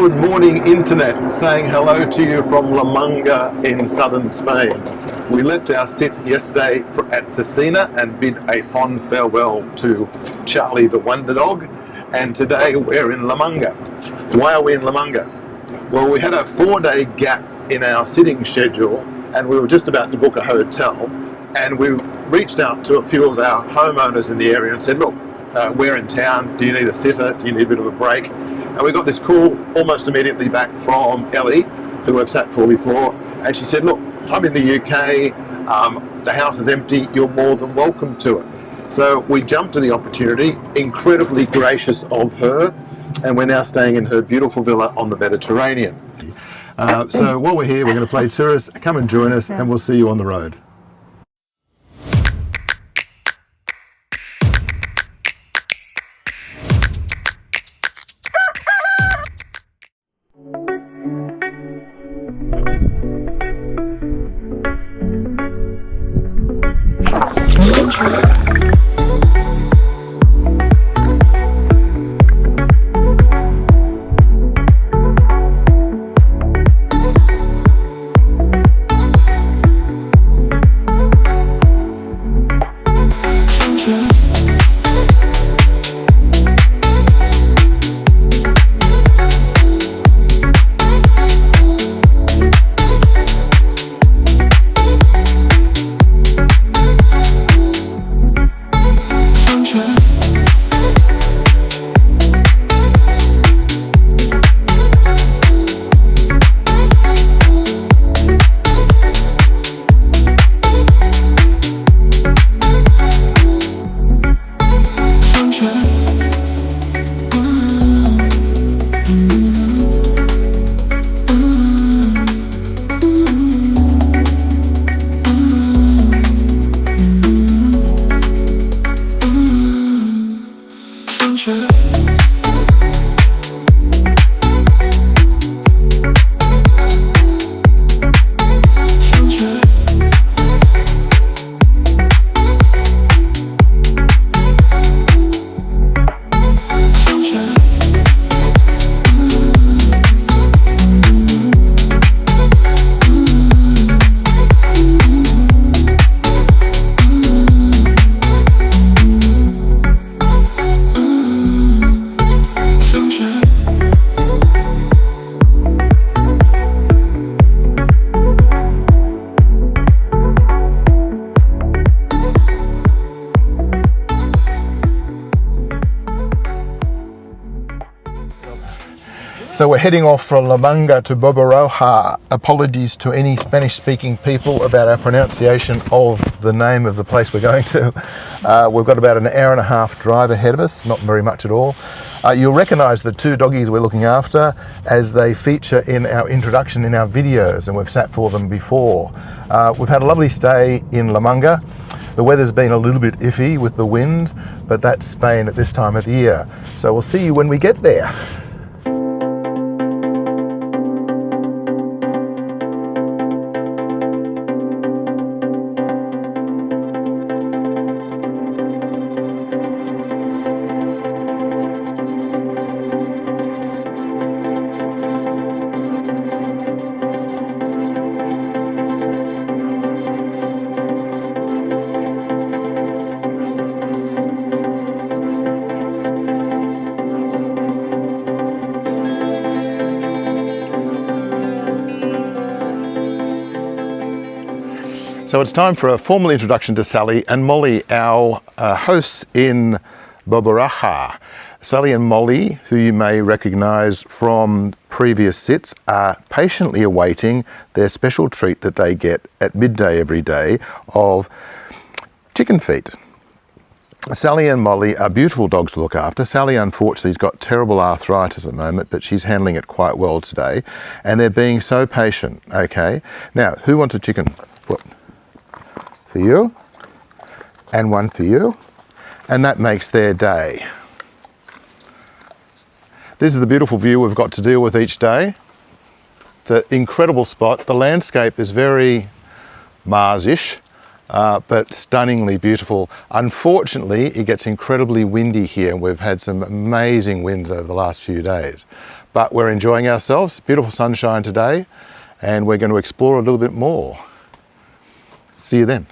Good morning, Internet. Saying hello to you from La Manga in southern Spain. We left our sit yesterday at Sucina and bid a fond farewell to Charlie the Wonder Dog, and today we're in La Manga. Why are we in La Manga? Well, we had a 4-day gap in our sitting schedule and we were just about to book a hotel, and we reached out to a few of our homeowners in the area and said, look, we're in town, do you need a sitter, do you need a bit of a break? And we got this call almost immediately back from Ellie, who I've sat for before, and she said, look, I'm in the UK, the house is empty, you're more than welcome to it. So we jumped to the opportunity, incredibly gracious of her, and we're now staying in her beautiful villa on the Mediterranean. So while we're here, we're going to play tourist. Come and join us and we'll see you on the road. So we're heading off from La Manga to Barbarroja. Apologies to any Spanish-speaking people about our pronunciation of the name of the place we're going to. We've got about an hour and a half drive ahead of us, not very much at all. You'll recognise the two doggies we're looking after as they feature in our introduction in our videos, and we've sat for them before. We've had a lovely stay in La Manga. The weather's been a little bit iffy with the wind, but that's Spain at this time of the year. So we'll see you when we get there. So it's time for a formal introduction to Sally and Molly, our hosts in Barbarroja. Sally and Molly, who you may recognise from previous sits, are patiently awaiting their special treat that they get at midday every day of chicken feet. Sally and Molly are beautiful dogs to look after. Sally, unfortunately, has got terrible arthritis at the moment, but she's handling it quite well today. And they're being so patient, okay? Now, who wants a chicken foot? For you, and one for you, and that makes their day. This is the beautiful view we've got to deal with each day. It's an incredible spot. The landscape is very Mars-ish, but stunningly beautiful. Unfortunately, it gets incredibly windy here, and we've had some amazing winds over the last few days. But we're enjoying ourselves, beautiful sunshine today, and we're going to explore a little bit more. See you then.